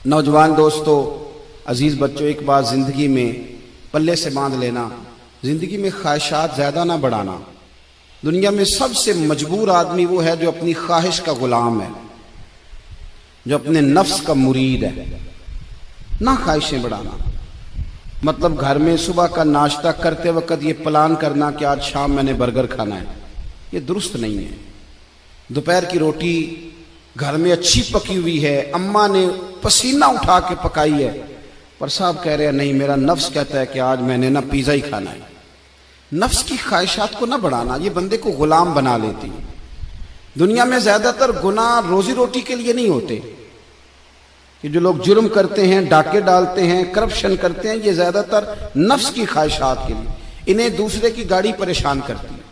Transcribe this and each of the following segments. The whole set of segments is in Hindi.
नौजवान दोस्तों, अजीज बच्चों, एक बात जिंदगी में पल्ले से बांध लेना, जिंदगी में ख्वाहिशात ज्यादा ना बढ़ाना। दुनिया में सबसे मजबूर आदमी वो है जो अपनी ख्वाहिश का गुलाम है, जो अपने नफ्स का मुरीद है। ना ख्वाहिशें बढ़ाना मतलब घर में सुबह का नाश्ता करते वक्त ये प्लान करना कि आज शाम मैंने बर्गर खाना है, ये दुरुस्त नहीं है। दोपहर की रोटी घर में अच्छी पकी हुई है, अम्मा ने पसीना उठा के पकाई है, पर साहब कह रहे हैं नहीं, मेरा नफ्स कहता है कि आज मैंने ना पिज्जा ही खाना है। नफ्स की ख्वाहिशात को ना बढ़ाना, ये बंदे को गुलाम बना लेती है। दुनिया में ज्यादातर गुनाह रोजी रोटी के लिए नहीं होते। कि जो लोग जुर्म करते हैं, डाके डालते हैं, करप्शन करते हैं, ये ज्यादातर नफ्स की ख्वाहिशात के लिए। इन्हें दूसरे की गाड़ी परेशान करती है,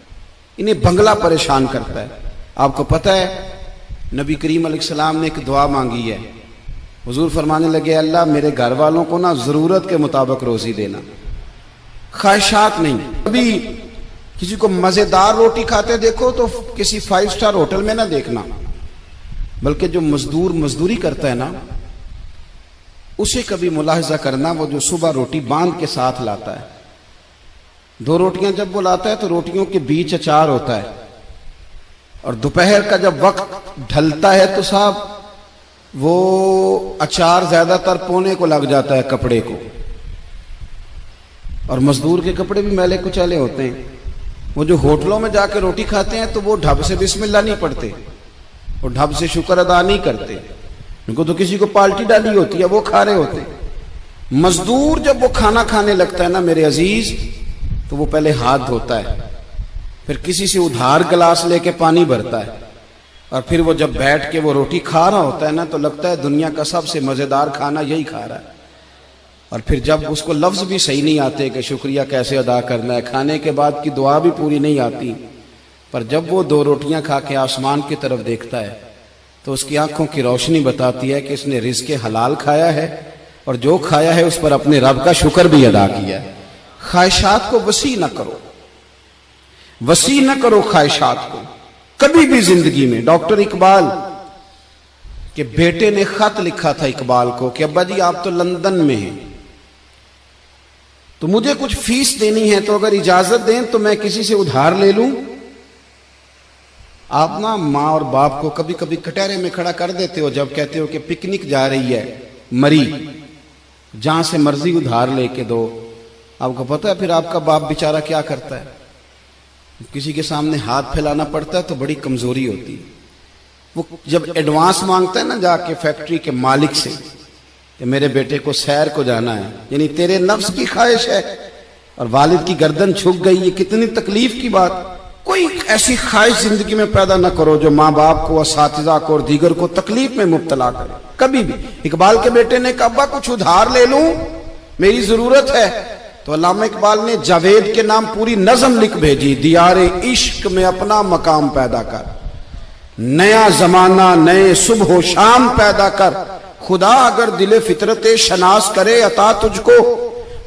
इन्हें बंगला परेशान करता है। आपको पता है नबी करीम अलैहिस्सलाम ने एक दुआ मांगी है। हुजूर फरमाने लगे, अल्लाह मेरे घर वालों को ना जरूरत के मुताबिक रोजी देना, ख्वाहिशात नहीं। कभी किसी को मजेदार रोटी खाते देखो तो किसी 5 स्टार होटल में ना देखना, बल्कि जो मजदूर मजदूरी करता है ना, उसे कभी मुलाहिजा करना, वो जो सुबह रोटी बांध के साथ लाता है। 2 रोटियां जब वो लाता है तो रोटियों के बीच अचार होता है, और दोपहर का जब वक्त ढलता है तो साहब वो अचार ज्यादातर पोने को लग जाता है कपड़े को, और मजदूर के कपड़े भी मैले कुचैले होते हैं। वो जो होटलों में जाके रोटी खाते हैं तो वो ढब से बिस्मिल्लाह नहीं पढ़ते, वो ढब से शुक्र अदा नहीं करते, उनको तो किसी को पाल्टी डाली होती है, वो खा रहे होते। मजदूर जब वो खाना खाने लगता है ना मेरे अजीज, तो वो पहले हाथ धोता है, फिर किसी से उधार गिलास लेके पानी भरता है, और फिर वो जब बैठ के वो रोटी खा रहा होता है ना, तो लगता है दुनिया का सबसे मजेदार खाना यही खा रहा है। और फिर जब उसको लफ्ज भी सही नहीं आते कि शुक्रिया कैसे अदा करना है, खाने के बाद की दुआ भी पूरी नहीं आती, पर जब वो 2 रोटियां खा के आसमान की तरफ देखता है तो उसकी आंखों की रोशनी बताती है कि इसने रिज़्क़े हलाल खाया है, और जो खाया है उस पर अपने रब का शुक्र भी अदा किया है। ख्वाहिशात को वसी न करो, वसी न करो ख्वाहिशात को कभी भी जिंदगी में। डॉक्टर इकबाल के बेटे ने खत लिखा था इकबाल को कि अब्बा जी आप तो लंदन में हैं, तो मुझे कुछ फीस देनी है, तो अगर इजाजत दें तो मैं किसी से उधार ले लूं। आप ना माँ और बाप को कभी कभी कटहरे में खड़ा कर देते हो जब कहते हो कि पिकनिक जा रही है मरी, जहां से मर्जी उधार लेके दो। आपको पता है फिर आपका बाप बेचारा क्या करता है, किसी के सामने हाथ फैलाना पड़ता है तो बड़ी कमजोरी होती है। वो जब एडवांस मांगता है ना जाके फैक्ट्री के मालिक से कि मेरे बेटे को सैर को जाना है, यानी तेरे नफ्स की ख्वाहिश है और वालिद की गर्दन झुक गई, ये कितनी तकलीफ की बात। कोई ऐसी ख्वाहिश जिंदगी में पैदा न करो जो माँ बाप को, असातिज़ा को और दीगर को तकलीफ में मुब्तला करे कभी भी। इकबाल के बेटे ने कहा अब्बा कुछ उधार ले लूं, मेरी जरूरत है। तो अल्लामा इकबाल ने जावेद के नाम पूरी नज़म लिख भेजी, दियारे इश्क में अपना मकाम पैदा कर, नया जमाना नए सुबह शाम पैदा कर, खुदा अगर दिले फितरते शनास करे अता तुझको,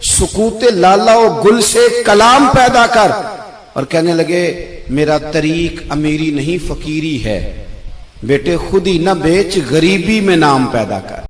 सुकूते लाला और गुल से कलाम पैदा कर। और कहने लगे मेरा तरीक अमीरी नहीं फकीरी है, बेटे खुद ही न बेच गरीबी में नाम पैदा कर।